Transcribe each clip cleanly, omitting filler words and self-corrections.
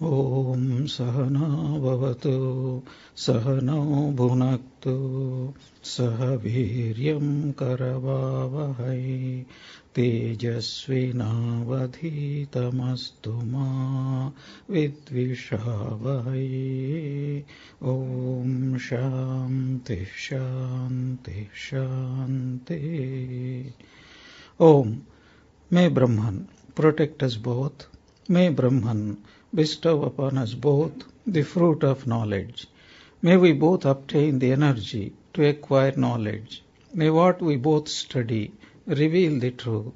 Om Sahana Bhavatu Sahano Bhunaktu Sahaviryam Karavavahai Tejasvinavadhitamastu ma Vidvishavahai. Om Shanti Shanti Shanti. Om. May Brahman protect us both. May Brahman bestow upon us both the fruit of knowledge. May we both obtain the energy to acquire knowledge. May what we both study reveal the truth.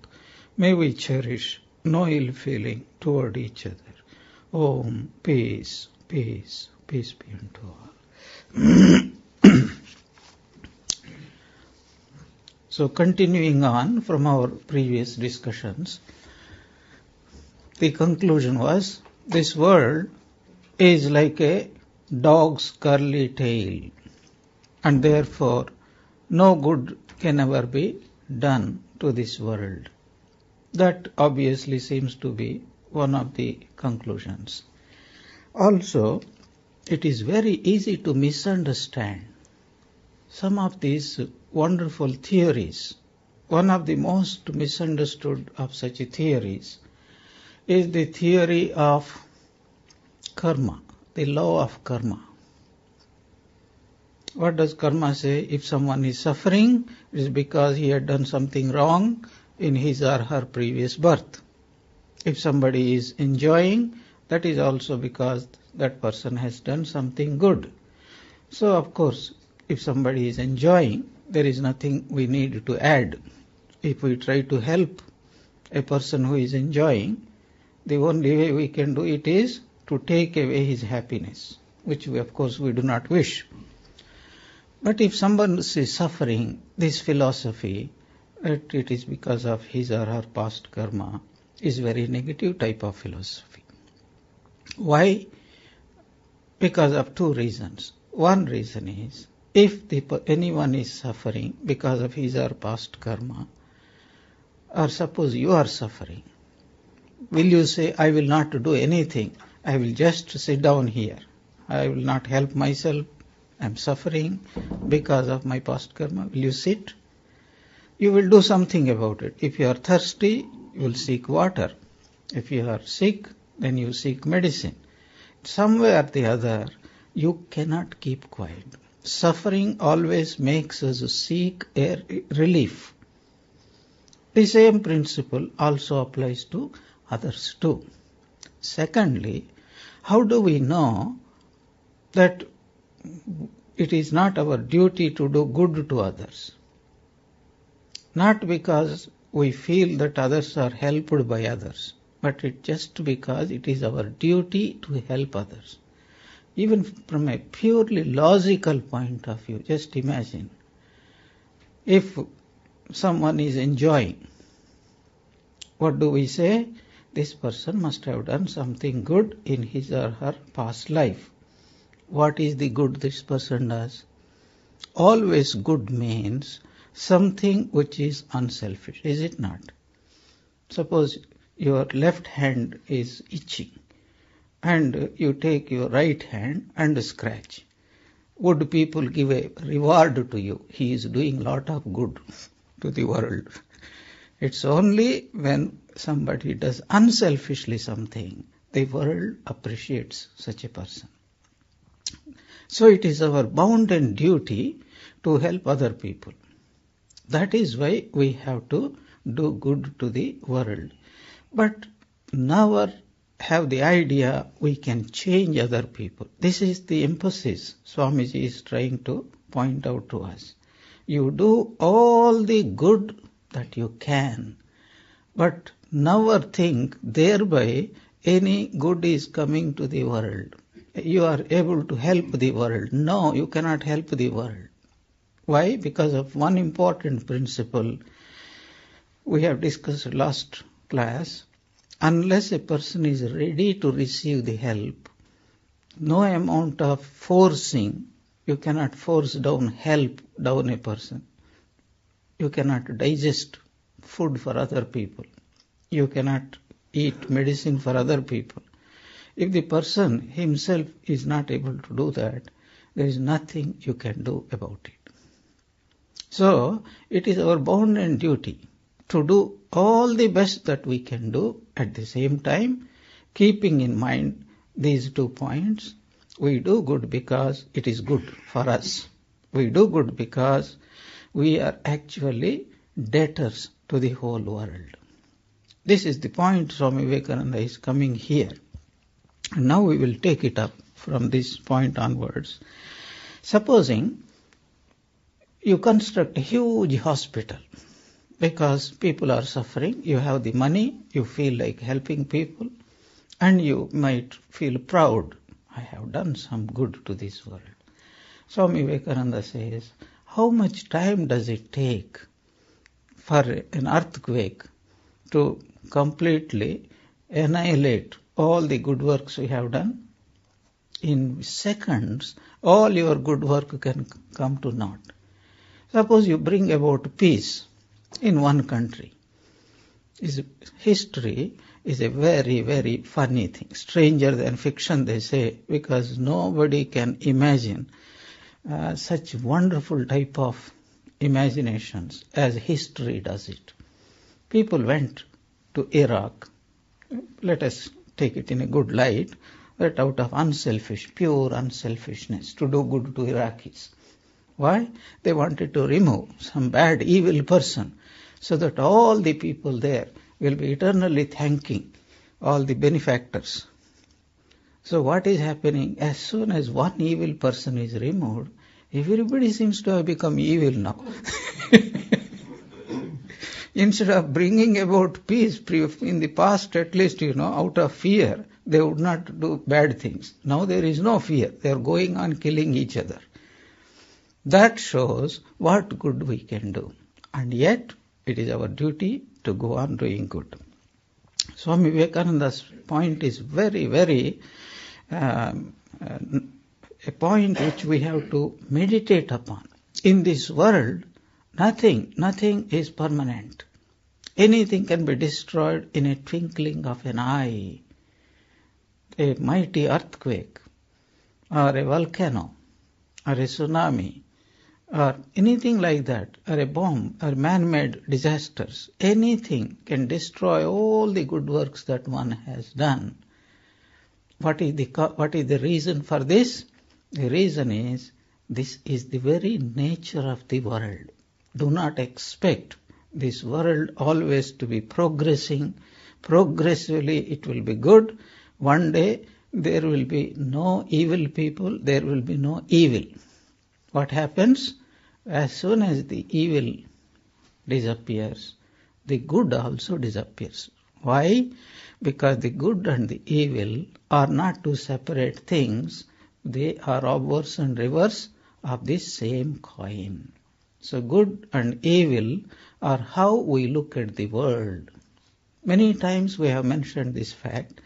May we cherish no ill feeling toward each other. Om, peace, peace, peace be unto all. So continuing on from our previous discussions, the conclusion was this world is like a dog's curly tail, and therefore no good can ever be done to this world. That obviously seems to be one of the conclusions. Also, it is very easy to misunderstand some of these wonderful theories. One of the most misunderstood of such theories is the theory of karma, the law of karma. What does karma say? If someone is suffering, it is because he had done something wrong in his or her previous birth. If somebody is enjoying, that is also because that person has done something good. So, of course, if somebody is enjoying, there is nothing we need to add. If we try to help a person who is enjoying, the only way we can do it is to take away his happiness, which we, of course, we do not wish. But if someone is suffering, this philosophy that it is because of his or her past karma is very negative type of philosophy. Why? Because of two reasons. One reason is, if anyone is suffering because of his or past karma, or suppose you are suffering, will you say, I will not do anything, I will just sit down here, I will not help myself, I am suffering because of my past karma? Will you sit? You will do something about it. If you are thirsty, you will seek water. If you are sick, then you seek medicine. Somewhere or the other, you cannot keep quiet. Suffering always makes us seek a relief. The same principle also applies to others too. Secondly, how do we know that it is not our duty to do good to others? Not because we feel that others are helped by others, but it just because it is our duty to help others. Even from a purely logical point of view, just imagine, if someone is enjoying, what do we say? This person must have done something good in his or her past life. What is the good this person does? Always good means something which is unselfish, is it not? Suppose your left hand is itching, and you take your right hand and scratch. Would people give a reward to you? He is doing a lot of good to the world. It's only when somebody does unselfishly something, the world appreciates such a person. So it is our bounden duty to help other people. That is why we have to do good to the world. But never have the idea we can change other people. This is the emphasis Swamiji is trying to point out to us. You do all the good that you can, but never think thereby any good is coming to the world. You are able to help the world. No, you cannot help the world. Why? Because of one important principle we have discussed last class. Unless a person is ready to receive the help, no amount of forcing, you cannot force down help down a person. You cannot digest food for other people. You cannot eat medicine for other people. If the person himself is not able to do that, there is nothing you can do about it. So, it is our bounden duty to do all the best that we can do at the same time, keeping in mind these 2 points. We do good because it is good for us. We do good because we are actually debtors to the whole world. This is the point Swami Vivekananda is coming here. And now we will take it up from this point onwards. Supposing you construct a huge hospital because people are suffering, you have the money, you feel like helping people, and you might feel proud, I have done some good to this world. Swami Vivekananda says, how much time does it take for an earthquake to completely annihilate all the good works we have done? In seconds, all your good work can come to naught. Suppose you bring about peace in one country. History is a very, very funny thing. Stranger than fiction, they say, because nobody can imagine such wonderful type of imaginations as history does it. People went to Iraq, let us take it in a good light, that out of pure unselfishness, to do good to Iraqis. Why? They wanted to remove some bad, evil person, so that all the people there will be eternally thanking all the benefactors. So what is happening? As soon as one evil person is removed, everybody seems to have become evil now. Instead of bringing about peace, in the past at least, out of fear, they would not do bad things. Now there is no fear. They are going on killing each other. That shows what good we can do. And yet, it is our duty to go on doing good. Swami Vivekananda's point is very, very a point which we have to meditate upon. In this world, nothing is permanent. Anything can be destroyed in a twinkling of an eye. A mighty earthquake, or a volcano, or a tsunami, or anything like that, or a bomb, or man-made disasters. Anything can destroy all the good works that one has done. What is the reason for this? The reason is, this is the very nature of the world. Do not expect this world always to be progressing. Progressively it will be good. One day there will be no evil people, there will be no evil. What happens? As soon as the evil disappears, the good also disappears. Why? Because the good and the evil are not two separate things. They are obverse and reverse of the same coin. So good and evil are how we look at the world. Many times we have mentioned this fact,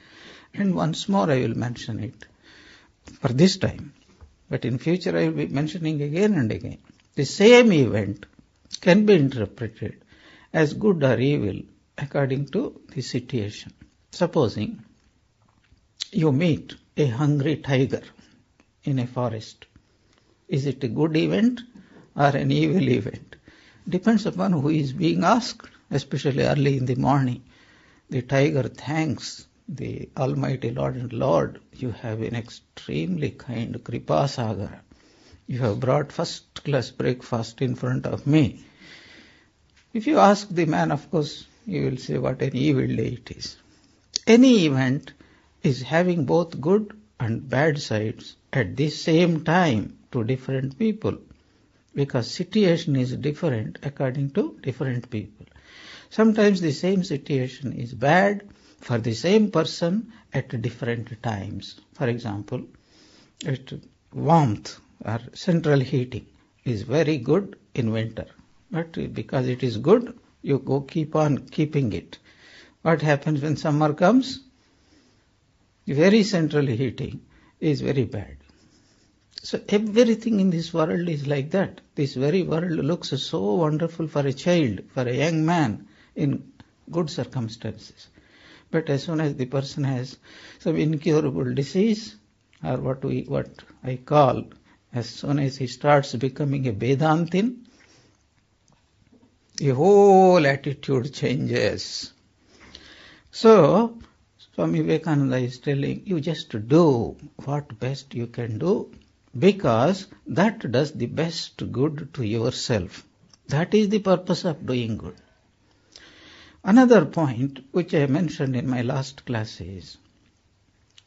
and once more I will mention it for this time. But in future I will be mentioning again and again. The same event can be interpreted as good or evil according to the situation. Supposing you meet a hungry tiger in a forest. Is it a good event or an evil event? Depends upon who is being asked, especially early in the morning. The tiger thanks the Almighty Lord and Lord, you have been extremely kind, Kripa Sagara. You have brought first class breakfast in front of me. If you ask the man, of course, he will say what an evil day it is. Any event is having both good and bad sides at the same time to different people, because situation is different according to different people. Sometimes the same situation is bad for the same person at different times. For example, warmth or central heating is very good in winter, but because it is good, you keep on keeping it. What happens when summer comes? Very central heating is very bad. So everything in this world is like that. This very world looks so wonderful for a child, for a young man in good circumstances. But as soon as the person has some incurable disease, or what I call, as soon as he starts becoming a Vedantin, the whole attitude changes. So, Swami Vivekananda is telling you just do what best you can do, because that does the best good to yourself. That is the purpose of doing good. Another point which I mentioned in my last class is,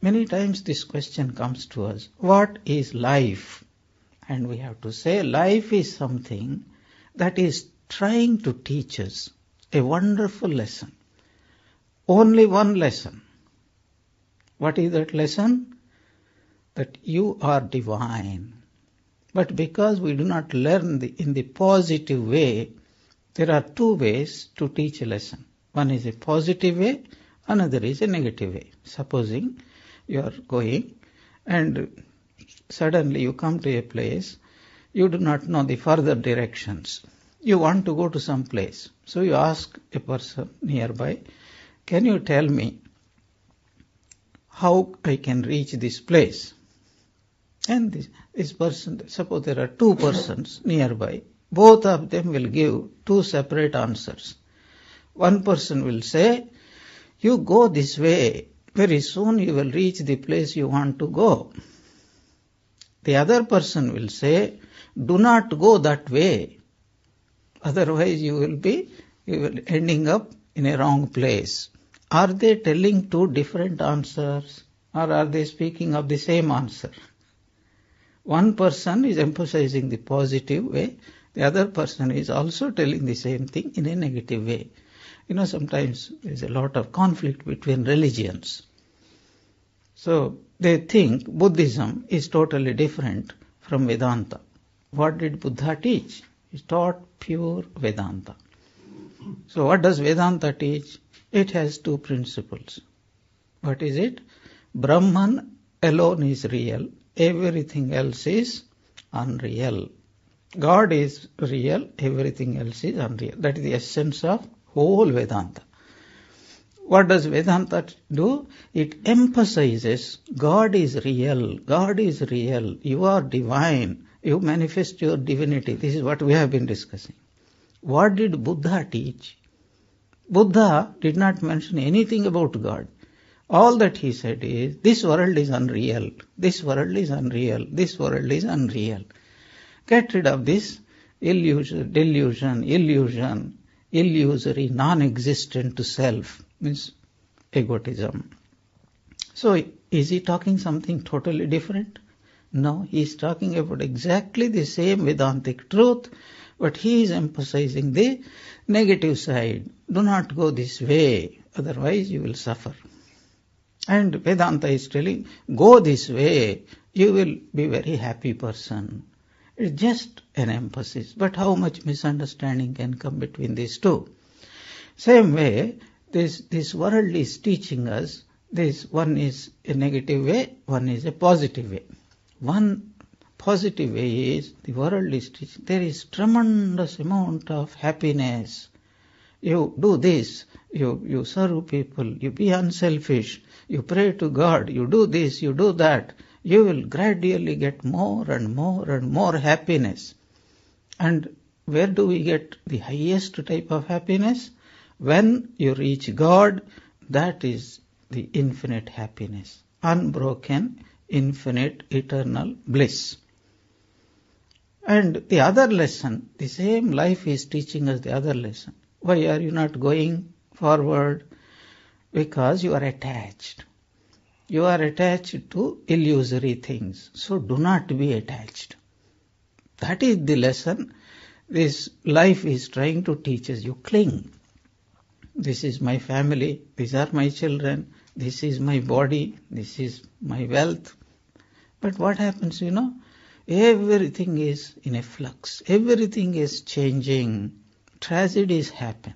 many times this question comes to us, what is life? And we have to say life is something that is trying to teach us a wonderful lesson. Only one lesson. What is that lesson? That you are divine. But because we do not learn in the positive way, there are two ways to teach a lesson. One is a positive way, another is a negative way. Supposing you are going and suddenly you come to a place, you do not know the further directions. You want to go to some place. So you ask a person nearby, can you tell me how I can reach this place? And this person, suppose there are two persons nearby, both of them will give two separate answers. One person will say, you go this way, very soon you will reach the place you want to go. The other person will say, do not go that way, otherwise you will ending up in a wrong place. Are they telling two different answers, or are they speaking of the same answer? One person is emphasizing the positive way, the other person is also telling the same thing in a negative way. Sometimes there is a lot of conflict between religions. So they think Buddhism is totally different from Vedanta. What did Buddha teach? He taught pure Vedanta. So what does Vedanta teach? It has two principles. What is it? Brahman alone is real. Everything else is unreal. God is real. Everything else is unreal. That is the essence of whole Vedanta. What does Vedanta do? It emphasizes God is real. God is real. You are divine. You manifest your divinity. This is what we have been discussing. What did Buddha teach? Buddha did not mention anything about God. All that he said is, this world is unreal. This world is unreal. This world is unreal. Get rid of this delusion, illusory, non-existent self, means egotism. So, is he talking something totally different? No, he is talking about exactly the same Vedantic truth, but he is emphasizing the negative side. Do not go this way, otherwise you will suffer. And Vedanta is telling, go this way, you will be a very happy person. It's just an emphasis. But how much misunderstanding can come between these two? Same way, this world is teaching us, this one is a negative way, one is a positive way. One positive way is, the world is teaching, there is tremendous amount of happiness. You do this, you serve people, you be unselfish, you pray to God, you do this, you do that. You will gradually get more and more and more happiness. And where do we get the highest type of happiness? When you reach God, that is the infinite happiness. Unbroken, infinite, eternal bliss. And the other lesson, the same life is teaching us the other lesson. Why are you not going forward? Because you are attached. You are attached to illusory things. So do not be attached. That is the lesson this life is trying to teach us. You cling. This is my family. These are my children. This is my body. This is my wealth. But what happens, Everything is in a flux. Everything is changing. Tragedies happen.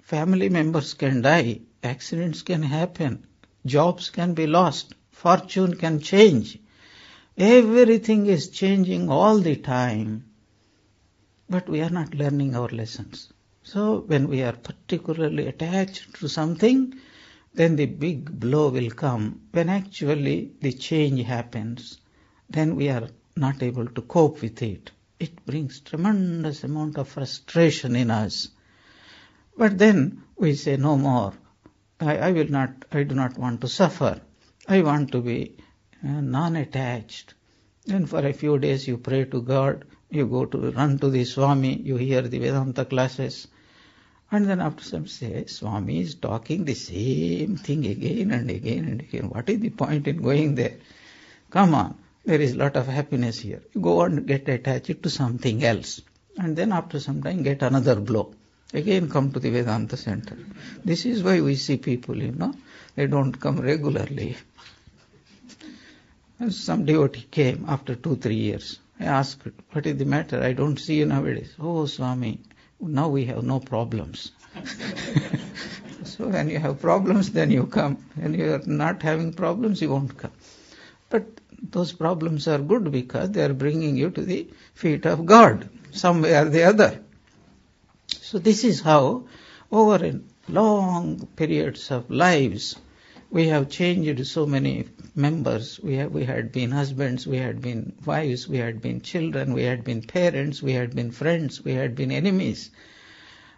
Family members can die. Accidents can happen. Jobs can be lost. Fortune can change. Everything is changing all the time. But we are not learning our lessons. So when we are particularly attached to something, then the big blow will come when actually the change happens. Then we are not able to cope with it. It brings tremendous amount of frustration in us. But then we say, no more. I do not want to suffer. I want to be non-attached. Then for a few days you pray to God, you run to the Swami, you hear the Vedanta classes, and then after some say, Swami is talking the same thing again and again and again. What is the point in going there? Come on, there is a lot of happiness here. You go and get attached to something else. And then after some time get another blow. Again come to the Vedanta center. This is why we see people, they don't come regularly. And some devotee came after 2-3 years. I asked, what is the matter? I don't see you nowadays. Oh, Swami, now we have no problems. So when you have problems, then you come. When you are not having problems, you won't come. But those problems are good because they are bringing you to the feet of God, some way or the other. So this is how, over long periods of lives, we have changed so many members. We had been husbands, we had been wives, we had been children, we had been parents, we had been friends, we had been enemies.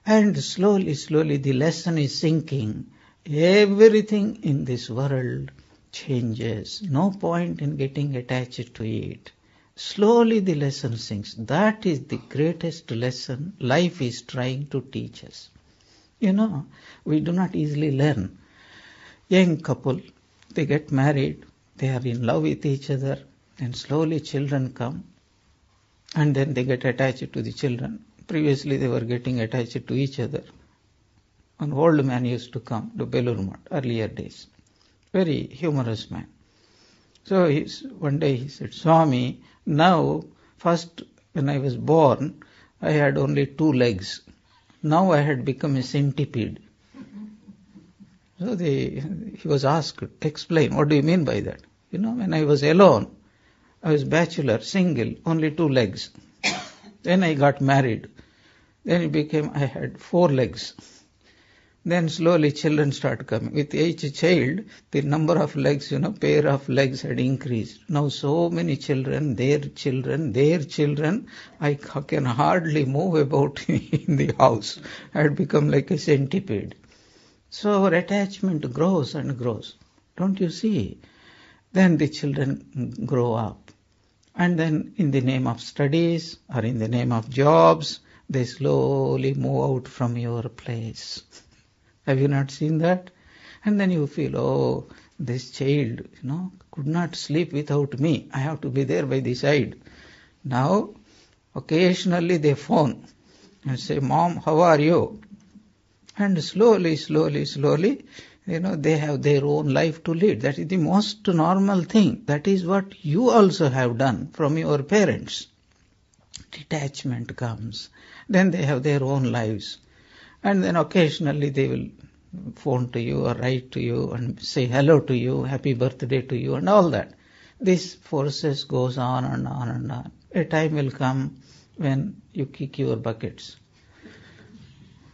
And slowly, slowly the lesson is sinking. Everything in this world changes. No point in getting attached to it. Slowly the lesson sinks. That is the greatest lesson life is trying to teach us. We do not easily learn. Young couple, they get married, they are in love with each other, and slowly children come, and then they get attached to the children. Previously they were getting attached to each other. An old man used to come to Belur Math, earlier days. Very humorous man. So one day he said, Swami, now, first when I was born, I had only 2 legs. Now I had become a centipede. So he was asked, explain, what do you mean by that? When I was alone, I was bachelor, single, only 2 legs. Then I got married. Then I had 4 legs. Then slowly children start coming. With each child, the number of legs, pair of legs had increased. Now so many children, their children, I can hardly move about in the house. I had become like a centipede. So our attachment grows and grows. Don't you see? Then the children grow up. And then in the name of studies or in the name of jobs, they slowly move out from your place. Have you not seen that? And then you feel, oh, this child, could not sleep without me. I have to be there by the side. Now, occasionally they phone and say, Mom, how are you? And slowly, they have their own life to lead. That is the most normal thing. That is what you also have done from your parents. Detachment comes. Then they have their own lives. And then occasionally they will phone to you or write to you and say hello to you, happy birthday to you and all that. This process goes on and on and on. A time will come when you kick your buckets.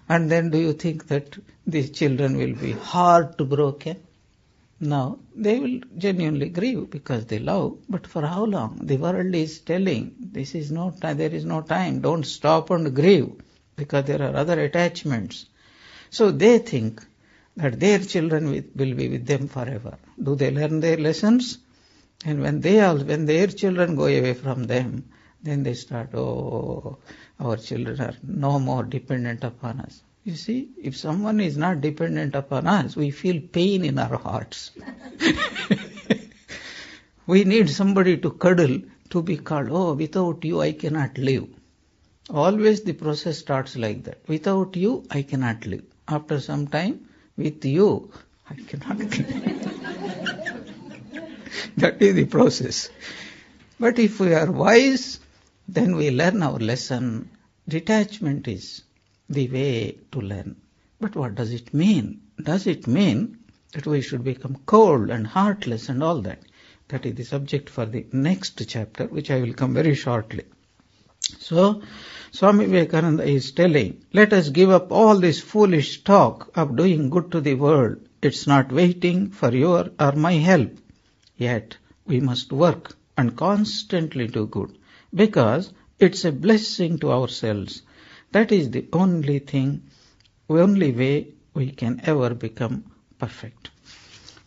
And then do you think that these children will be heartbroken? No, they will genuinely grieve because they love. But for how long? The world is telling, there is no time, don't stop and grieve. Because there are other attachments. So they think that their children will be with them forever. Do they learn their lessons? And when their children go away from them, then they start, our children are no more dependent upon us. You see, if someone is not dependent upon us, we feel pain in our hearts. We need somebody to cuddle, to be called, without you I cannot live. Always the process starts like that. Without you, I cannot live. After some time, with you, I cannot live. That is the process. But if we are wise, then we learn our lesson. Detachment is the way to learn. But what does it mean? Does it mean that we should become cold and heartless and all that? That is the subject for the next chapter, which I will come very shortly. So, Swami Vivekananda is telling, let us give up all this foolish talk of doing good to the world It's not waiting for your or my help. Yet we must work and constantly do good, because it's a blessing to ourselves. That is the only way we can ever become perfect.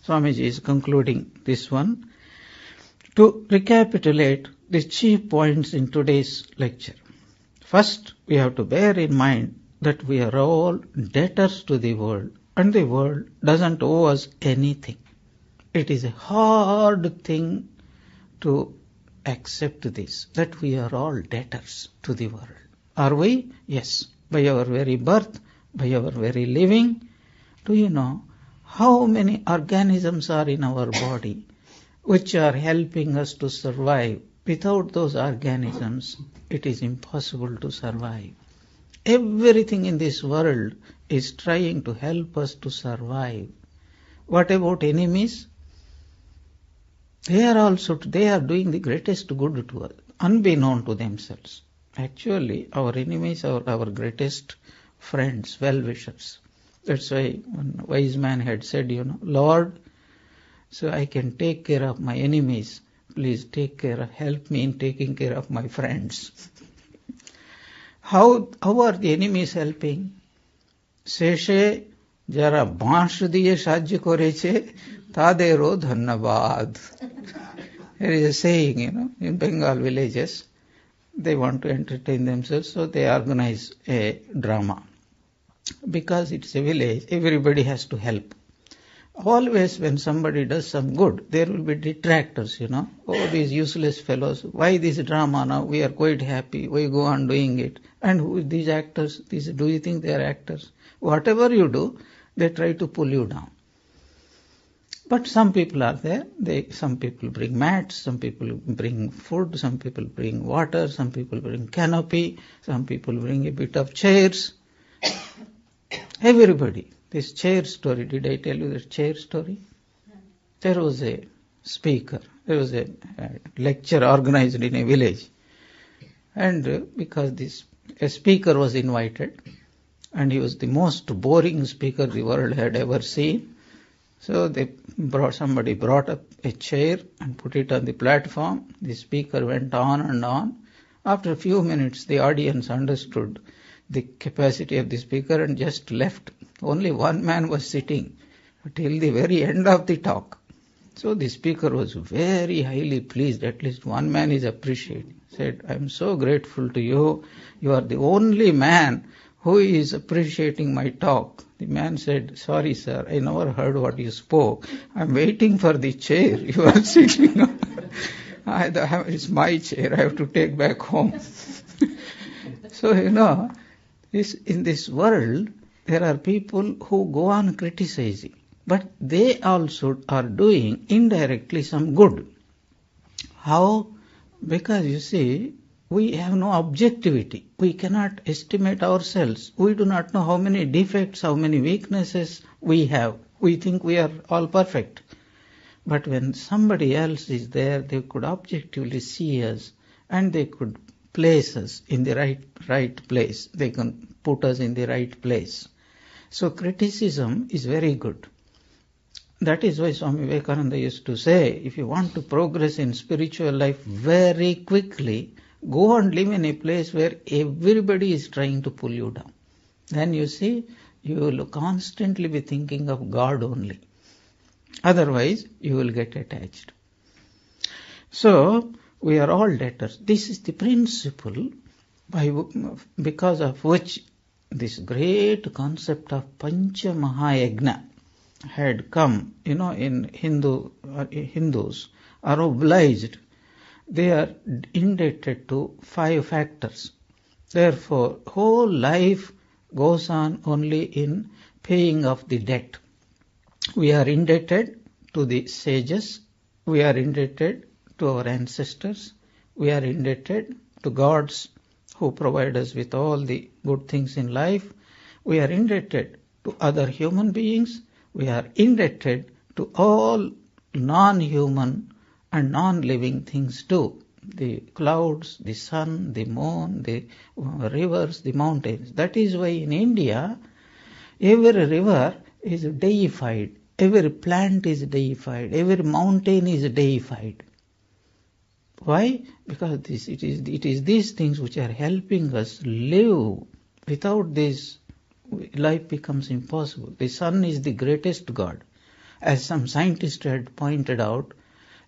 Swamiji is concluding this one. To recapitulate the chief points in today's lecture. First, we have to bear in mind that we are all debtors to the world, and the world doesn't owe us anything. It is a hard thing to accept this, that we are all debtors to the world. Are we? Yes. By our very birth, by our very living. Do you know how many organisms are in our body which are helping us to survive? Without those organisms, it is impossible to survive. Everything in this world is trying to help us to survive. What about enemies? They are doing the greatest good to us, unbeknown to themselves. Actually, our enemies are our greatest friends, well-wishers. That's why one wise man had said, Lord, so I can take care of my enemies, please help me in taking care of my friends. How are the enemies helping? Seshe jara bash diye sajya koreche tadero dhanyabad. There is a saying, in Bengal villages, they want to entertain themselves, so they organize a drama. Because it's a village, everybody has to help. Always when somebody does some good, there will be detractors, Oh, these useless fellows, why this drama now? We are quite happy, we go on doing it. And who these actors? Do you think they are actors? Whatever you do, they try to pull you down. But some people are there. Some people bring mats, some people bring food, some people bring water, some people bring canopy, some people bring a bit of chairs. Everybody. This chair story, did I tell you the chair story? There was a speaker. There was a lecture organized in a village. And because a speaker was invited, and he was the most boring speaker the world had ever seen. So somebody brought up a chair and put it on the platform. The speaker went on and on. After a few minutes, the audience understood the capacity of the speaker and just left. Only one man was sitting till the very end of the talk. So the speaker was very highly pleased. At least one man is appreciating. Said, I am so grateful to you. You are the only man who is appreciating my talk. The man said, sorry sir, I never heard what you spoke. I am waiting for the chair you are sitting on. It's my chair. I have to take back home. So, in this world, there are people who go on criticizing, but they also are doing indirectly some good. How? Because you see, we have no objectivity. We cannot estimate ourselves. We do not know how many defects, how many weaknesses we have. We think we are all perfect. But when somebody else is there, they could objectively see us and they could place us in the right place. They can put us in the right place. So criticism is very good. That is why Swami Vivekananda used to say, if you want to progress in spiritual life very quickly, go and live in a place where everybody is trying to pull you down. Then you see, you will constantly be thinking of God only. Otherwise, you will get attached. So, we are all debtors. This is the principle because of which this great concept of Pancha Mahayagna had come. In Hindus are obliged. They are indebted to 5 factors. Therefore, whole life goes on only in paying off the debt. We are indebted to the sages. We are indebted to our ancestors. We are indebted to gods who provide us with all the good things in life. We are indebted to other human beings. We are indebted to all non-human and non-living things too. The clouds, the sun, the moon, the rivers, the mountains. That is why in India, every river is deified. Every plant is deified. Every mountain is deified. Why? Because it is these things which are helping us live. Without this, life becomes impossible. The sun is the greatest God. As some scientist had pointed out,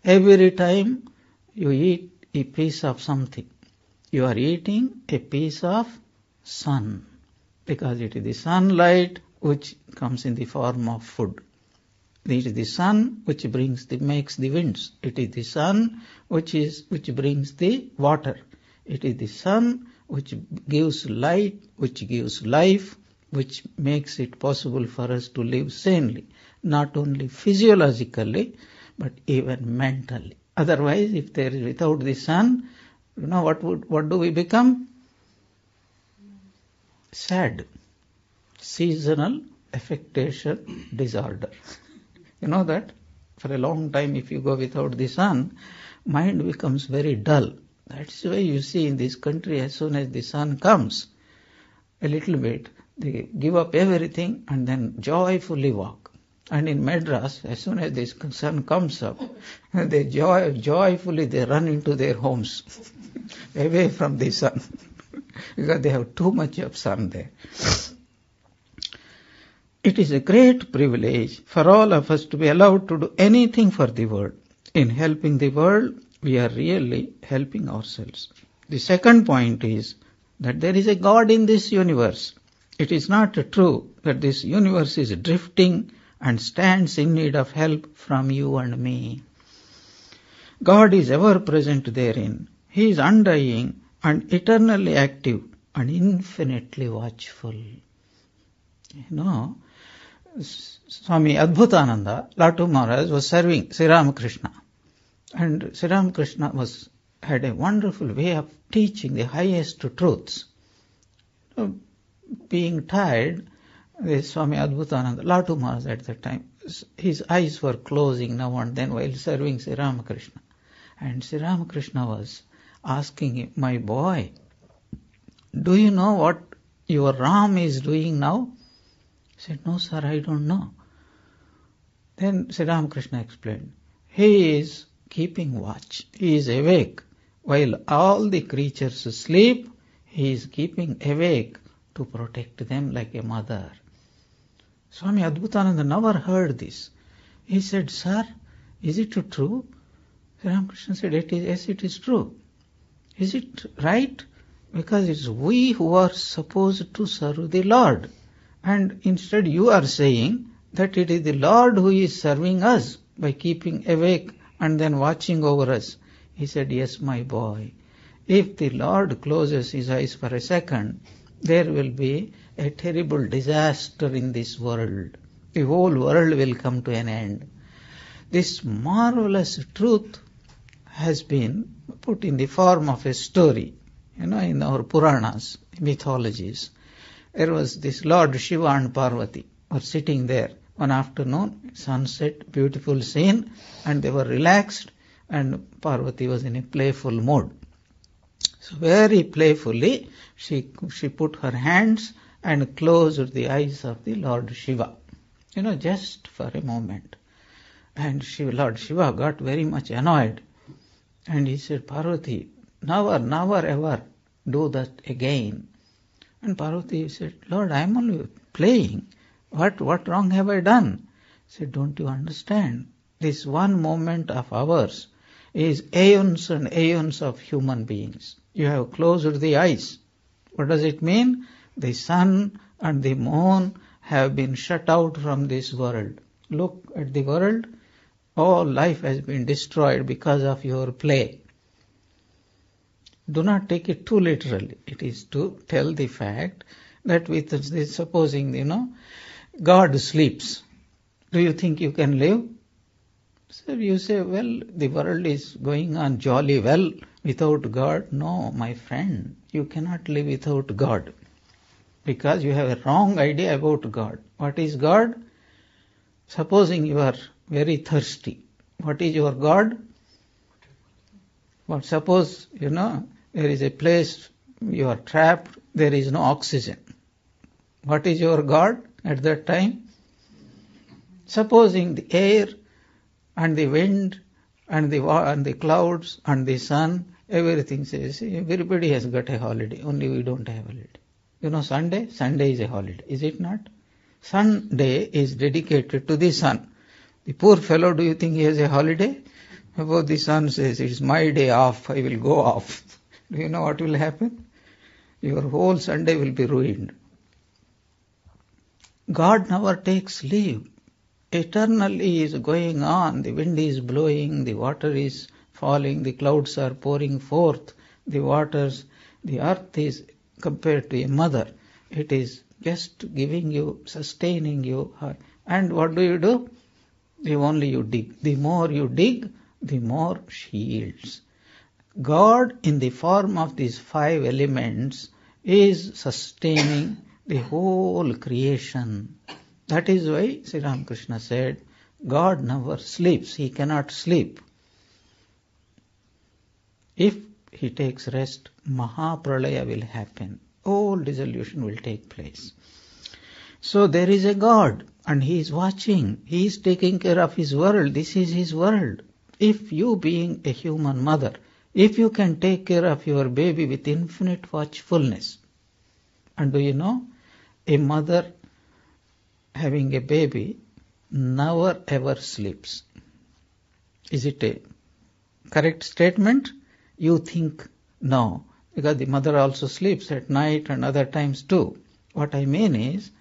every time you eat a piece of something, you are eating a piece of sun, because it is the sunlight which comes in the form of food. It is the sun which makes the winds. It is the sun which brings the water. It is the sun which gives light, which gives life, which makes it possible for us to live sanely, not only physiologically, but even mentally. Otherwise, if there is without the sun, what do we become? Sad. Seasonal affectation disorder. You know that? For a long time, if you go without the sun, mind becomes very dull. That's why you see in this country, as soon as the sun comes, a little bit, they give up everything and then joyfully walk. And in Madras, as soon as the sun comes up, they joyfully they run into their homes, away from the sun, because they have too much of sun there. It is a great privilege for all of us to be allowed to do anything for the world. In helping the world, we are really helping ourselves. The second point is that there is a God in this universe. It is not true that this universe is drifting and stands in need of help from you and me. God is ever present therein. He is undying and eternally active and infinitely watchful. Swami Adbhutananda, Latu Maharaj, was serving Sri Ramakrishna. And Sri Ramakrishna had a wonderful way of teaching the highest truths. Being tired, the Swami Adbhutananda, Latu Maharaj at that time, his eyes were closing now and then while serving Sri Ramakrishna. And Sri Ramakrishna was asking him, "My boy, do you know what your Ram is doing now?" He said, "No, sir, I don't know." Then Sri Ramakrishna explained, "He is keeping watch. He is awake. While all the creatures sleep, he is keeping awake to protect them like a mother." Swami Adbhutananda never heard this. He said, "Sir, is it true?" Sri Ramakrishna said, "Yes, it is true." "Is it right? Because it's we who are supposed to serve the Lord. And instead you are saying that it is the Lord who is serving us by keeping awake and then watching over us." He said, "Yes, my boy. If the Lord closes his eyes for a second, there will be a terrible disaster in this world. The whole world will come to an end." This marvelous truth has been put in the form of a story. In our Puranas, mythologies, there was this Lord Shiva and Parvati were sitting there one afternoon, sunset, beautiful scene, and they were relaxed, and Parvati was in a playful mood. So very playfully, she put her hands and closed the eyes of the Lord Shiva, just for a moment. And Lord Shiva got very much annoyed, and he said, "Parvati, never ever do that again." And Parvati said, "Lord, I am only playing. What wrong have I done?" He said, "Don't you understand? This one moment of ours is aeons and aeons of human beings. You have closed the eyes. What does it mean? The sun and the moon have been shut out from this world. Look at the world. All life has been destroyed because of your play." Do not take it too literally. It is to tell the fact that with this, supposing, God sleeps. Do you think you can live? So you say, well, the world is going on jolly well without God. No, my friend, you cannot live without God, because you have a wrong idea about God. What is God? Supposing you are very thirsty. What is your God? But suppose, there is a place you are trapped, there is no oxygen. What is your God at that time? Supposing the air and the wind and the clouds and the sun, everything says, everybody has got a holiday, only we don't have a holiday. You know Sunday? Sunday is a holiday, is it not? Sunday is dedicated to the sun. The poor fellow, do you think he has a holiday? About the sun says, it's my day off, I will go off. Do you know what will happen? Your whole Sunday will be ruined. God never takes leave. Eternally is going on. The wind is blowing, the water is falling, the clouds are pouring forth, the waters, the earth is compared to a mother. It is just giving you, sustaining you. And what do? The only you dig. The more you dig, the more she yields. God in the form of these 5 elements is sustaining the whole creation. That is why Sri Ramakrishna said, God never sleeps. He cannot sleep. If he takes rest, Mahapralaya will happen. All dissolution will take place. So there is a God and he is watching. He is taking care of his world. This is his world. If you being a human mother, if you can take care of your baby with infinite watchfulness, and do you know, a mother having a baby never ever sleeps. Is it a correct statement? You think no, because the mother also sleeps at night and other times too. What I mean is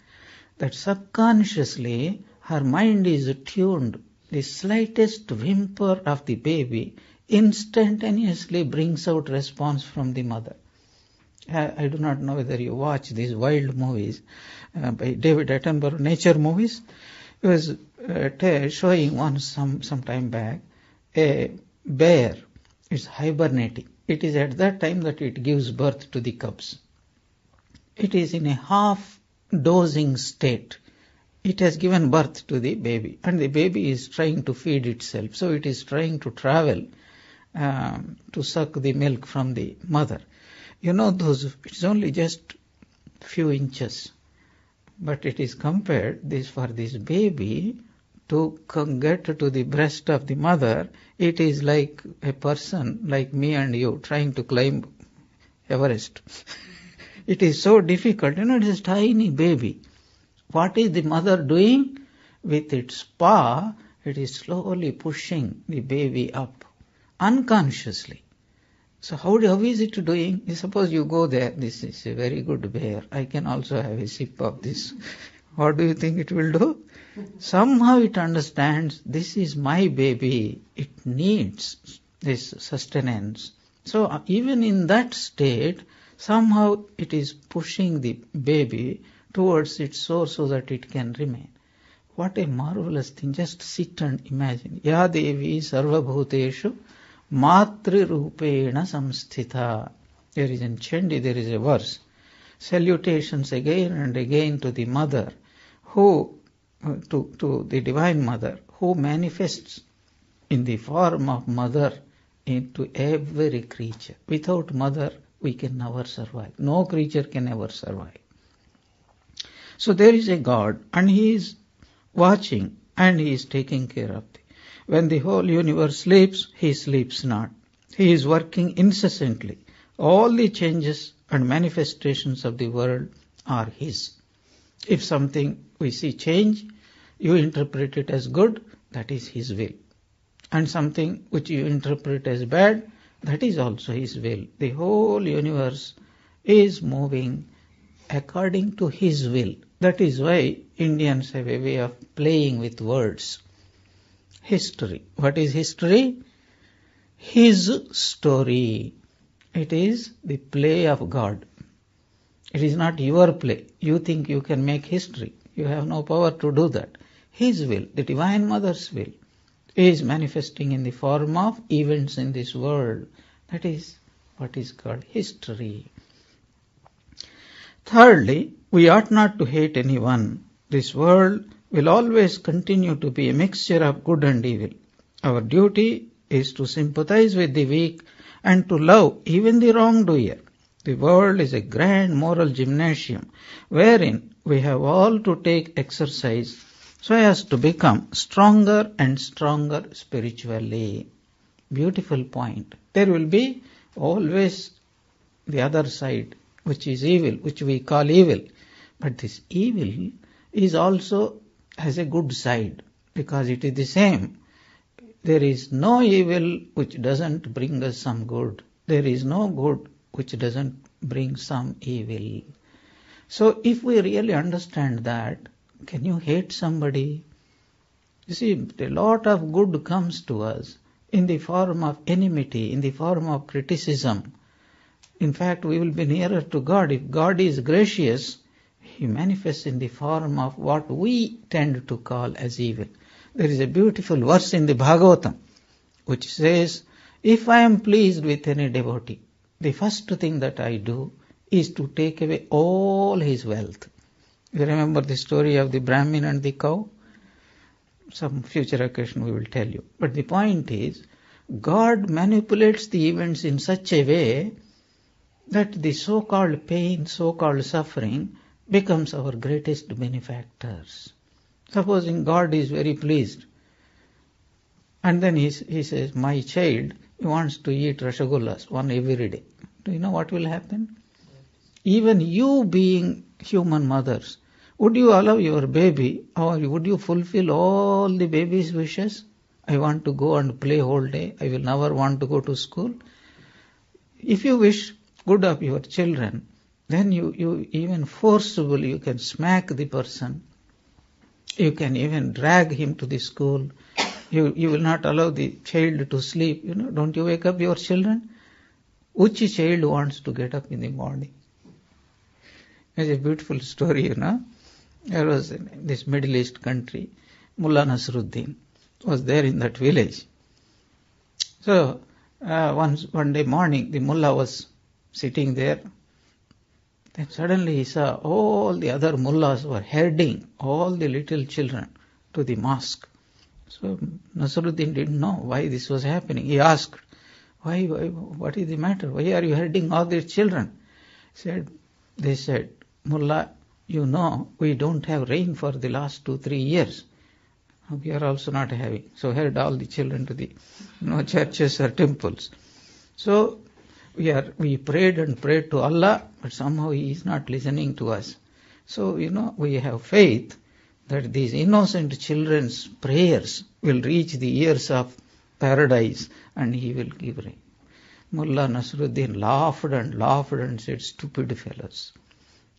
that subconsciously her mind is tuned. The slightest whimper of the baby instantaneously brings out response from the mother. I do not know whether you watch these wild movies by David Attenborough, nature movies. He was showing one some time back, a bear is hibernating. It is at that time that it gives birth to the cubs. It is in a half dozing state. It has given birth to the baby, and the baby is trying to feed itself. So it is trying to travel to suck the milk from the mother. You know, it's only just few inches, but it is compared for this baby to get to the breast of the mother. It is like a person like me and you trying to climb Everest. It is so difficult. You know, it is a tiny baby. What is the mother doing? With its paw, it is slowly pushing the baby up, unconsciously. So how is it doing? Suppose you go there, this is a very good bear, I can also have a sip of this. What do you think it will do? Somehow it understands, this is my baby, it needs this sustenance. So even in that state, somehow it is pushing the baby towards its source so that it can remain. What a marvelous thing. Just sit and imagine. Ya Devi Sarvabhuteshu Matri Rupena Samsthita. There is in Chandi, there is a verse. Salutations again and again to the mother, who, to the divine mother, who manifests in the form of mother into every creature. Without mother, we can never survive. No creature can ever survive. So there is a God, and he is watching, and he is taking care of it. When the whole universe sleeps, he sleeps not. He is working incessantly. All the changes and manifestations of the world are his. If something we see change, you interpret it as good, that is his will. And something which you interpret as bad, that is also his will. The whole universe is moving according to his will. That is why Indians have a way of playing with words. History. What is history? His story. It is the play of God. It is not your play. You think you can make history. You have no power to do that. His will, the Divine Mother's will, is manifesting in the form of events in this world. That is what is called history. Thirdly, we ought not to hate anyone. This world will always continue to be a mixture of good and evil. Our duty is to sympathize with the weak and to love even the wrongdoer. The world is a grand moral gymnasium wherein we have all to take exercise so as to become stronger and stronger spiritually. Beautiful point. There will be always the other side, which is evil, which we call evil. But this evil is also has a good side, because it is the same. There is no evil which doesn't bring us some good. There is no good which doesn't bring some evil. So if we really understand that, can you hate somebody? You see, a lot of good comes to us in the form of enmity, in the form of criticism. In fact, we will be nearer to God. If God is gracious, He manifests in the form of what we tend to call as evil. There is a beautiful verse in the Bhagavatam which says, if I am pleased with any devotee, the first thing that I do is to take away all his wealth. You remember the story of the Brahmin and the cow? Some future occasion we will tell you. But the point is, God manipulates the events in such a way that the so-called pain, so-called suffering becomes our greatest benefactors. Supposing God is very pleased, and then he says, my child, he wants to eat rasagullas, one every day. Do you know what will happen? Even you being human mothers, would you allow your baby, or would you fulfill all the baby's wishes? I want to go and play whole day. I will never want to go to school. If you wish good of your children, then you even forcibly, you can smack the person. You can even drag him to the school. You will not allow the child to sleep. Don't you wake up your children? Which child wants to get up in the morning? It's a beautiful story, There was in this Middle East country, Mullah Nasruddin was there in that village. So, one day morning, the mullah was sitting there. Then suddenly he saw all the other mullahs were herding all the little children to the mosque. So Nasruddin didn't know why this was happening. He asked, why, what is the matter? Why are you herding all these children? They said, Mullah, we don't have rain for the last 2-3 years. We are also not having. So herd all the children to the churches or temples. So we prayed and prayed to Allah, but somehow He is not listening to us. So, we have faith that these innocent children's prayers will reach the ears of paradise and He will give rain. Mullah Nasruddin laughed and said, stupid fellows.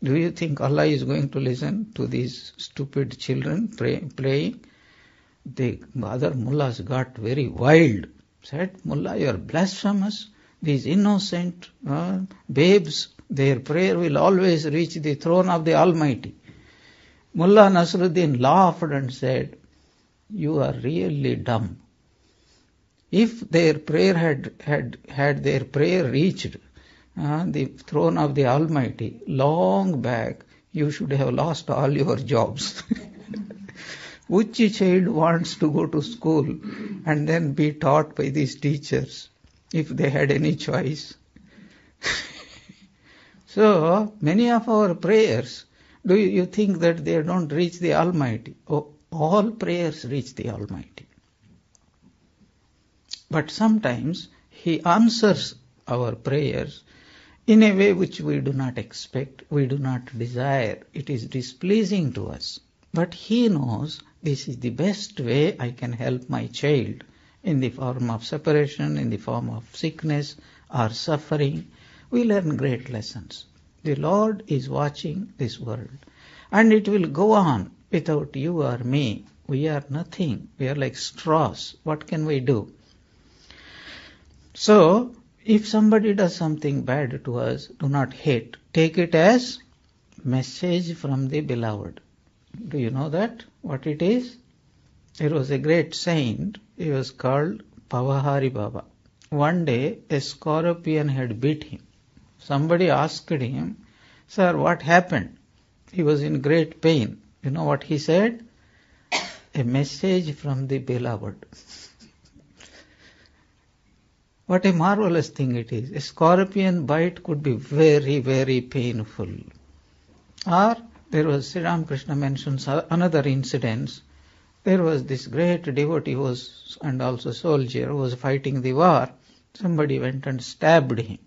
Do you think Allah is going to listen to these stupid children playing? The other mullahs got very wild. Said, Mullah, you are blasphemous. These innocent babes, their prayer will always reach the throne of the Almighty. Mullah Nasruddin laughed and said, you are really dumb. If their prayer had their prayer reached the throne of the Almighty long back, you should have lost all your jobs. Which child wants to go to school and then be taught by these teachers, if they had any choice? So, many of our prayers, do you think that they don't reach the Almighty? Oh, all prayers reach the Almighty. But sometimes He answers our prayers in a way which we do not expect, we do not desire. It is displeasing to us. But He knows this is the best way I can help my child, in the form of separation, in the form of sickness or suffering. We learn great lessons. The Lord is watching this world, and it will go on without you or me. We are nothing. We are like straws. What can we do? So, if somebody does something bad to us, do not hate. Take it as message from the beloved. Do you know that? What it is? There was a great saint. He was called Pavahari Baba. One day, a scorpion had bit him. Somebody asked him, Sir, what happened? He was in great pain. You know what he said? A message from the beloved. What a marvelous thing it is. A scorpion bite could be very, very painful. Or there was, Sri Ramakrishna mentions another incident There was this great devotee and also soldier who was fighting the war. Somebody went and stabbed him.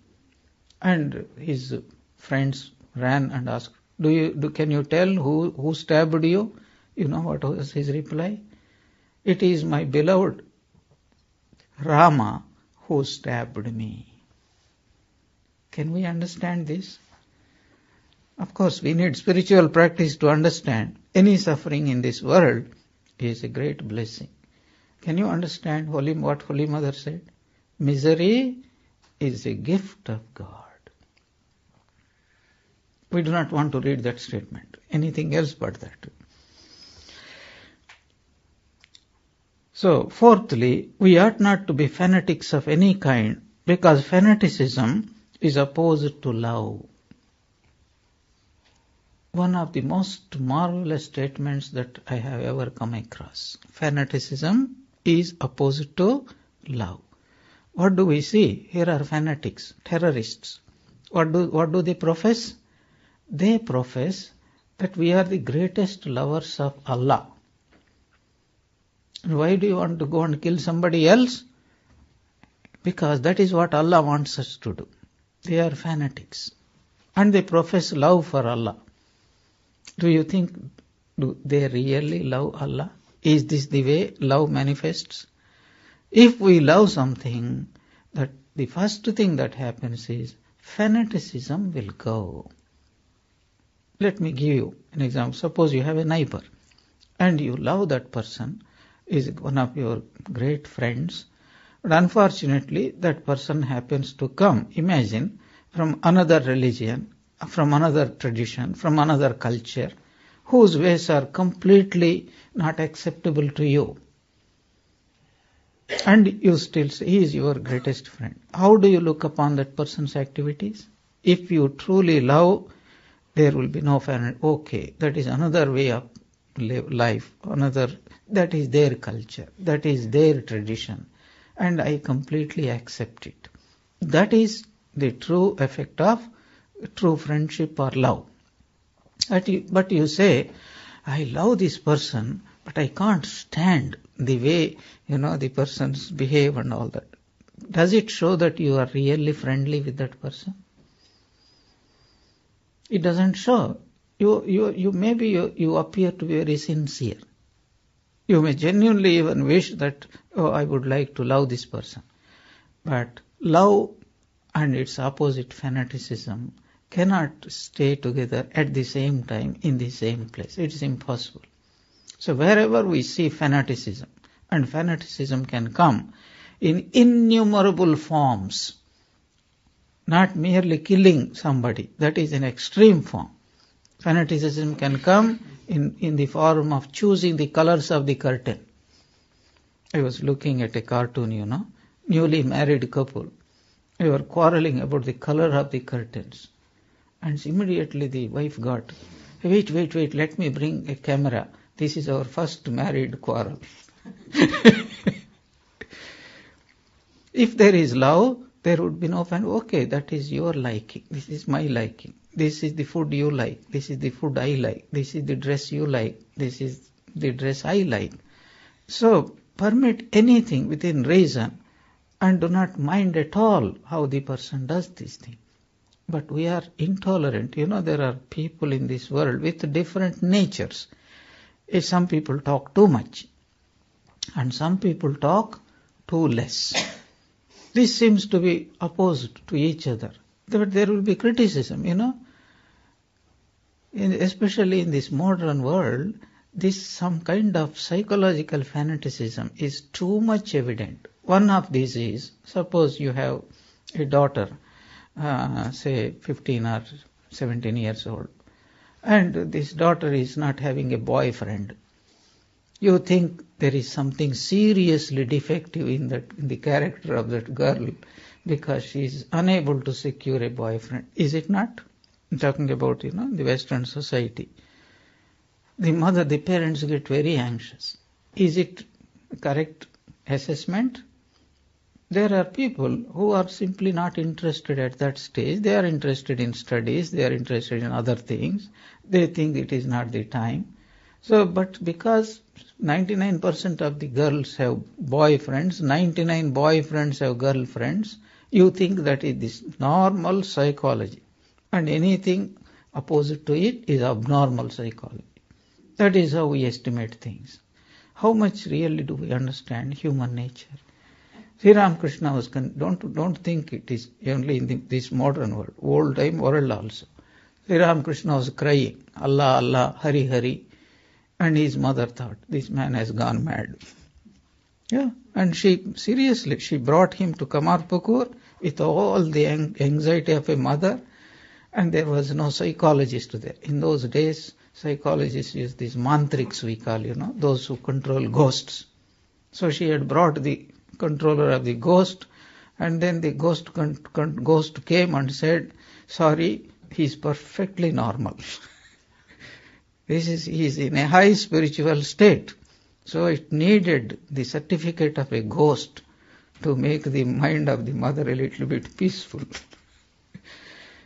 And his friends ran and asked, can you tell who stabbed you? You know what was his reply? It is my beloved Rama who stabbed me. Can we understand this? Of course, we need spiritual practice to understand any suffering in this world is a great blessing. Can you understand what Holy Mother said? Misery is a gift of God. We do not want to read that statement. Anything else but that. So, fourthly, we ought not to be fanatics of any kind, because fanaticism is opposed to love. One of the most marvelous statements that I have ever come across. Fanaticism is opposed to love. What do we see? Here are fanatics, terrorists. What do they profess? They profess that we are the greatest lovers of Allah. Why do you want to go and kill somebody else? Because that is what Allah wants us to do. They are fanatics. And they profess love for Allah. Do you think do they really love Allah? Is this the way love manifests? If we love something, that the first thing that happens is fanaticism will go. Let me give you an example. Suppose you have a neighbor and you love that person, is one of your great friends, but unfortunately that person happens to come, imagine, from another religion, from another tradition, from another culture, whose ways are completely not acceptable to you. And you still say, he is your greatest friend. How do you look upon that person's activities? If you truly love, there will be no fan. Okay, that is another way of life, that is their culture, that is their tradition, and I completely accept it. That is the true effect of true friendship or love. But you say, I love this person, but I can't stand the way, the persons behave and all that. Does it show that you are really friendly with that person? It doesn't show. You appear to be very sincere. You may genuinely even wish that, I would like to love this person. But love and its opposite, fanaticism, cannot stay together at the same time in the same place. It is impossible. So wherever we see fanaticism, and fanaticism can come in innumerable forms, not merely killing somebody, that is an extreme form. Fanaticism can come in the form of choosing the colors of the curtain. I was looking at a cartoon, newly married couple. They were quarreling about the color of the curtains. And immediately the wife got, wait, let me bring a camera. This is our first married quarrel. If there is love, there would be no fan. Okay, that is your liking. This is my liking. This is the food you like. This is the food I like. This is the dress you like. This is the dress I like. So, permit anything within reason and do not mind at all how the person does this thing. But we are intolerant. There are people in this world with different natures. Some people talk too much and some people talk too less. This seems to be opposed to each other. But there will be criticism, especially in this modern world, some kind of psychological fanaticism is too much evident. One of these is, suppose you have a daughter, say 15 or 17 years old, and this daughter is not having a boyfriend. You think there is something seriously defective in the character of that girl because she is unable to secure a boyfriend. Is it not? I'm talking about, the Western society. The parents get very anxious. Is it a correct assessment? There are people who are simply not interested at that stage. They are interested in studies. They are interested in other things. They think it is not the time. So, but because 99% of the girls have boyfriends, 99 boyfriends have girlfriends, you think that it is normal psychology. And anything opposite to it is abnormal psychology. That is how we estimate things. How much really do we understand human nature? Sri Ramakrishna was, don't think it is only in this modern world, old time world also. Sri Ramakrishna was crying, Allah, Allah, Hari, Hari. And his mother thought, this man has gone mad. Yeah, and she brought him to Kamarpukur with all the anxiety of a mother, and there was no psychologist there. In those days, psychologists use these mantriks we call, those who control ghosts. So she had brought the controller of the ghost, and then the ghost came and said, sorry, he is perfectly normal. He is in a high spiritual state. So it needed the certificate of a ghost to make the mind of the mother a little bit peaceful.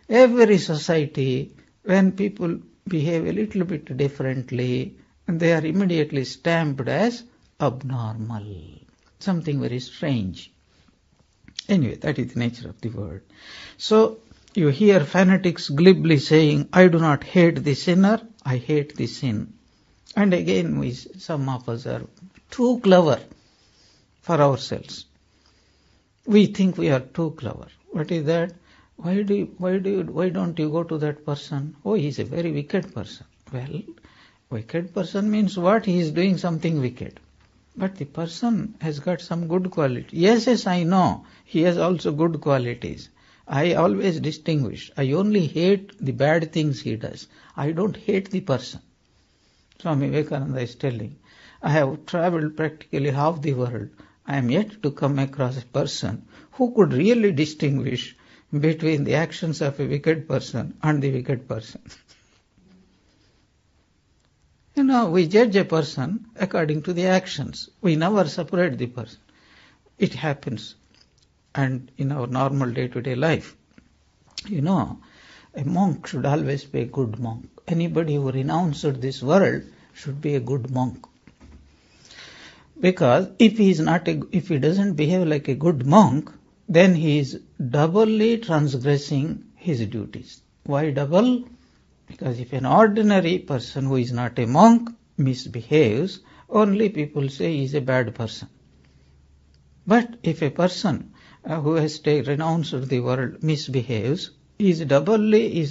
Every society, when people behave a little bit differently, they are immediately stamped as abnormal. Something very strange. Anyway, that is the nature of the word. So, you hear fanatics glibly saying, I do not hate the sinner, I hate the sin. And again, some of us are too clever for ourselves. We think we are too clever. What is that? Why don't you go to that person? Oh, he is a very wicked person. Well, wicked person means what? He is doing something wicked. But the person has got some good quality. Yes, I know. He has also good qualities. I always distinguish. I only hate the bad things he does. I don't hate the person. Swami Vivekananda is telling, I have traveled practically half the world. I am yet to come across a person who could really distinguish between the actions of a wicked person and the wicked person. We judge a person according to the actions. We never separate the person. It happens. And in our normal day-to-day life, a monk should always be a good monk. Anybody who renounced this world should be a good monk. Because if he doesn't behave like a good monk, then he is doubly transgressing his duties. Why double? Because if an ordinary person who is not a monk misbehaves, only people say he is a bad person. But if a person who has renounced the world misbehaves, he is doubly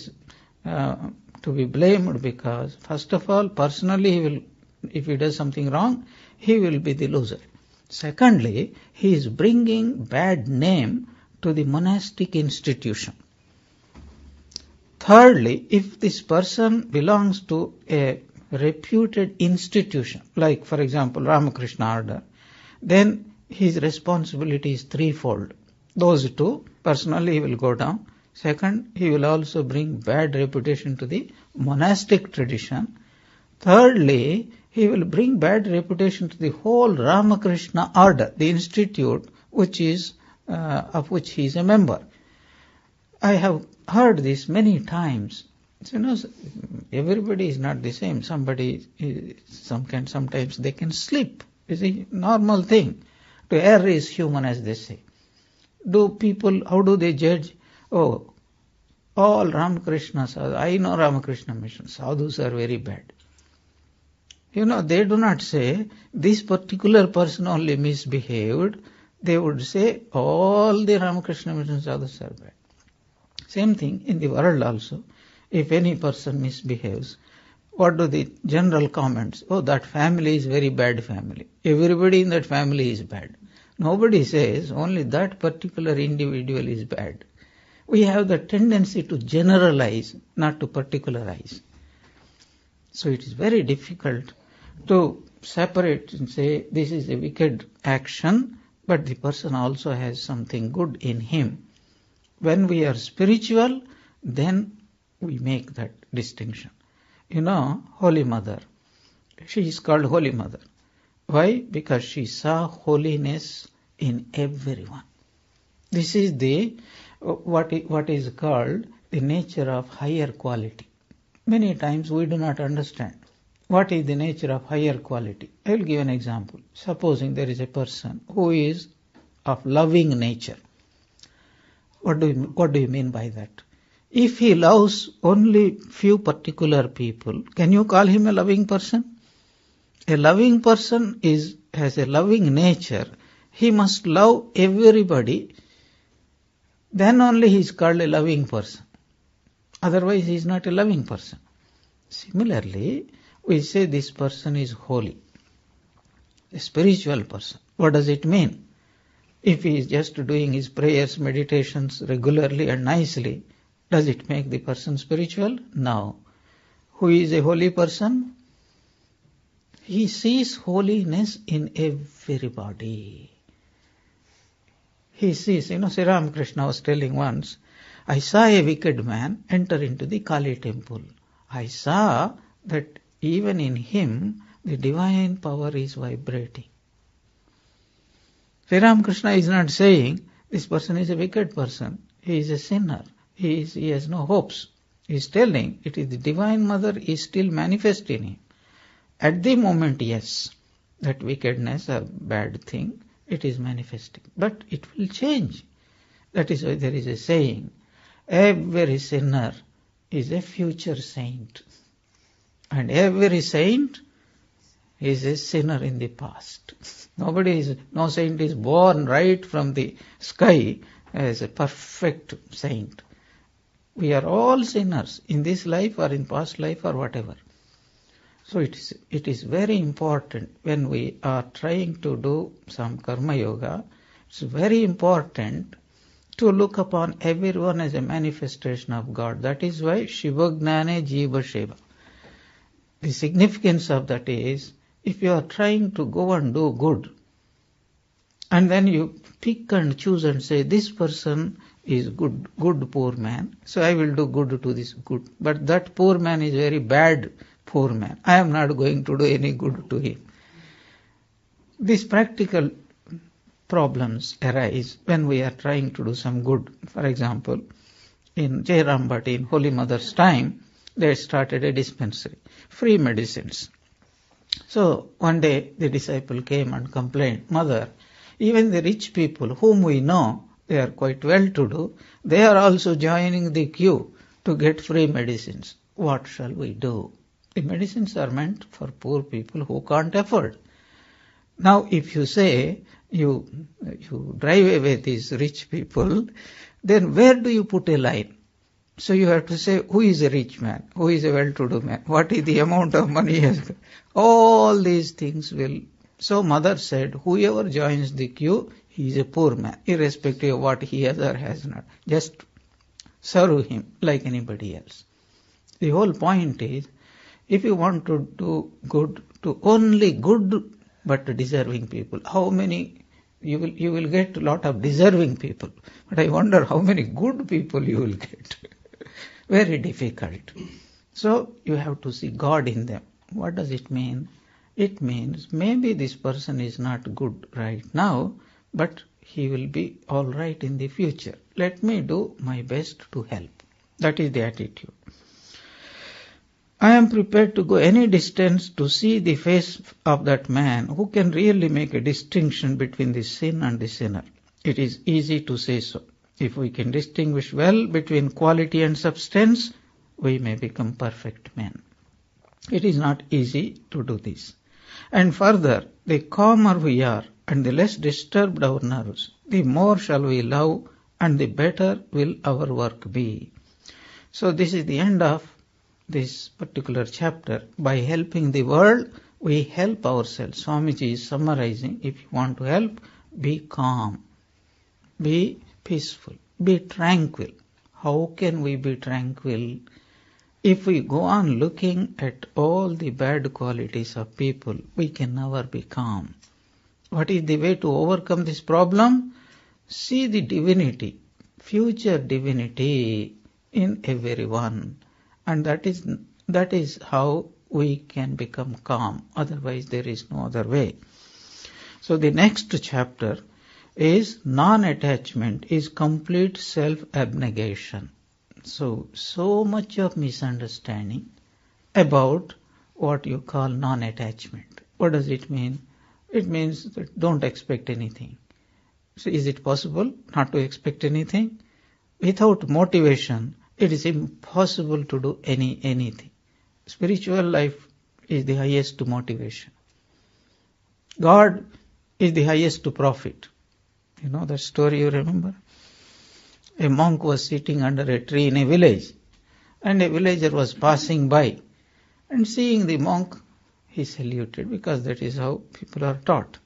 to be blamed, because first of all, personally, if he does something wrong, he will be the loser. Secondly, he is bringing bad name to the monastic institution. Thirdly, if this person belongs to a reputed institution, like for example Ramakrishna order, then his responsibility is threefold. Those two, personally he will go down. Second, he will also bring bad reputation to the monastic tradition. Thirdly, he will bring bad reputation to the whole Ramakrishna order, the institute, of which he is a member. I have heard this many times. Everybody is not the same. Sometimes they can slip. It's a normal thing. To err is human, as they say. How do they judge? Oh, all Ramakrishna sadhus, I know Ramakrishna mission, sadhus are very bad. They do not say, this particular person only misbehaved. They would say, all the Ramakrishna mission sadhus are bad. Same thing in the world also. If any person misbehaves, what do the general comments? Oh, that family is very bad family. Everybody in that family is bad. Nobody says only that particular individual is bad. We have the tendency to generalize, not to particularize. So it is very difficult to separate and say this is a wicked action, but the person also has something good in him. When we are spiritual, then we make that distinction. Holy Mother, she is called Holy Mother. Why? Because she saw holiness in everyone. This is what is called the nature of higher quality. Many times we do not understand. what is the nature of higher quality? I will give an example. Supposing there is a person who is of loving nature. What do you mean by that? If he loves only few particular people, can you call him a loving person? A loving person has a loving nature. He must love everybody. Then only he is called a loving person. Otherwise he is not a loving person. Similarly, we say this person is holy, a spiritual person. What does it mean? If he is just doing his prayers, meditations regularly and nicely, does it make the person spiritual? No. Who is a holy person? He sees holiness in everybody. He sees, Sri Ramakrishna was telling once, I saw a wicked man enter into the Kali temple. I saw that even in him, the divine power is vibrating. Sri Ramakrishna is not saying this person is a wicked person. He is a sinner. He has no hopes. He is telling it is the Divine Mother is still manifest in him. At the moment, yes, that wickedness or bad thing, it is manifesting. But it will change. That is why there is a saying, every sinner is a future saint. And every saint is a sinner in the past. No saint is born right from the sky as a perfect saint. We are all sinners in this life or in past life or whatever. So it is very important when we are trying to do some karma yoga, it's very important to look upon everyone as a manifestation of God. That is why Shiva Gnane Jiva Sheva. The significance of that is, if you are trying to go and do good, and then you pick and choose and say, this person is good poor man, so I will do good to this good. But that poor man is very bad poor man. I am not going to do any good to him. These practical problems arise when we are trying to do some good. For example, in Jairam Bhatti, in Holy Mother's time, they started a dispensary, free medicines. So one day the disciple came and complained, Mother, even the rich people whom we know, they are quite well-to-do, they are also joining the queue to get free medicines. What shall we do? The medicines are meant for poor people who can't afford. Now if you say, you drive away these rich people, then where do you put a line? So you have to say, who is a rich man? Who is a well-to-do man? What is the amount of money he has got? All these things will... So Mother said, whoever joins the queue, he is a poor man, irrespective of what he has or has not. Just serve him like anybody else. The whole point is, if you want to do good to only good but deserving people, how many... You will get a lot of deserving people, but I wonder how many good people you will get. Very difficult. So you have to see God in them. What does it mean? It means maybe this person is not good right now, but he will be all right in the future. Let me do my best to help. That is the attitude. I am prepared to go any distance to see the face of that man who can really make a distinction between the sin and the sinner. It is easy to say so. If we can distinguish well between quality and substance, we may become perfect men. It is not easy to do this. And further, the calmer we are and the less disturbed our nerves, the more shall we love and the better will our work be. So this is the end of this particular chapter. By helping the world, we help ourselves. Swamiji is summarizing, if you want to help, be calm, be peaceful, be tranquil. How can we be tranquil? If we go on looking at all the bad qualities of people, we can never be calm. What is the way to overcome this problem? See the divinity, future divinity in everyone. And that is how we can become calm. Otherwise there is no other way. So the next chapter is non-attachment, is complete self-abnegation. So much of misunderstanding about what you call non-attachment. What does it mean? It means that don't expect anything. So is it possible not to expect anything? Without motivation, it is impossible to do anything. Spiritual life is the highest motivation. God is the highest profit. You know that story, you remember? A monk was sitting under a tree in a village, and a villager was passing by. And seeing the monk, he saluted, because that is how people are taught.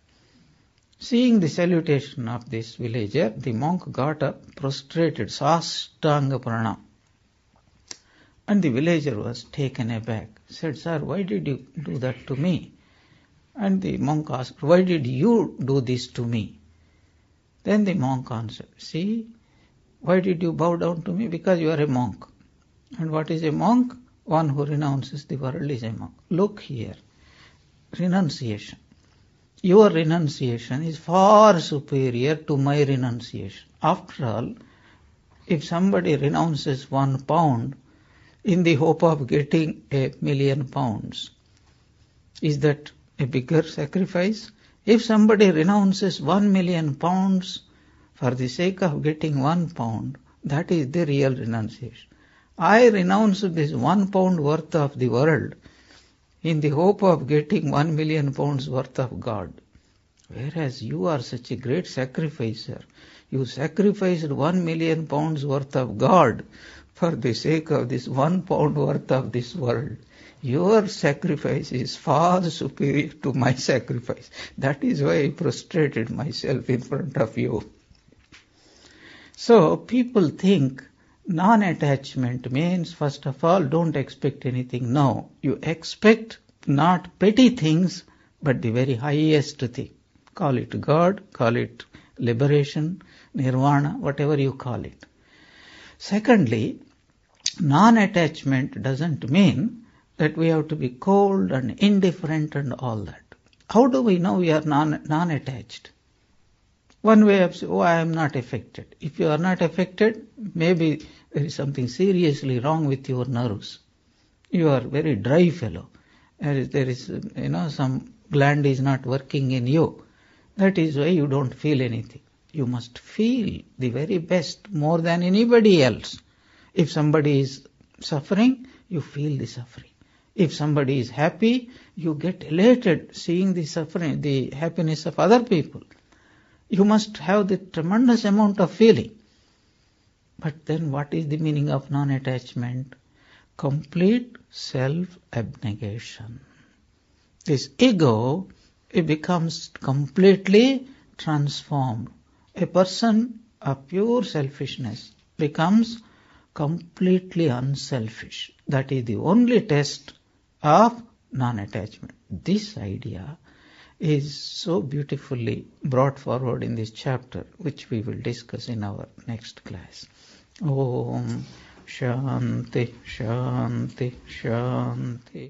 Seeing the salutation of this villager, the monk got up, prostrated, sastanga pranam. And the villager was taken aback, said, "Sir, why did you do that to me?" And the monk asked, "Why did you do this to me?" Then the monk answered, "See, why did you bow down to me? Because you are a monk. And what is a monk? One who renounces the world is a monk. Look here, renunciation. Your renunciation is far superior to my renunciation. After all, if somebody renounces £1 in the hope of getting £1,000,000, is that a bigger sacrifice? If somebody renounces £1,000,000 for the sake of getting £1, that is the real renunciation. I renounce this £1 worth of the world in the hope of getting £1,000,000 worth of God. Whereas you are such a great sacrificer. You sacrificed £1,000,000 worth of God for the sake of this £1 worth of this world. Your sacrifice is far superior to my sacrifice. That is why I prostrated myself in front of you. So people think non-attachment means, first of all, don't expect anything. No, you expect not petty things, but the very highest thing. Call it God, call it liberation, nirvana, whatever you call it. Secondly, non-attachment doesn't mean that we have to be cold and indifferent and all that. How do we know we are non-attached? One way of saying, I am not affected. If you are not affected, maybe there is something seriously wrong with your nerves. You are a very dry fellow. There is some gland is not working in you. That is why you don't feel anything. You must feel the very best more than anybody else. If somebody is suffering, you feel the suffering. If somebody is happy, you get elated seeing the suffering, the happiness of other people. You must have the tremendous amount of feeling. But then what is the meaning of non-attachment? Complete self-abnegation. This ego, it becomes completely transformed. A person of pure selfishness becomes completely unselfish. That is the only test of non-attachment. This idea is so beautifully brought forward in this chapter, which we will discuss in our next class. Om Shanti, Shanti, Shanti.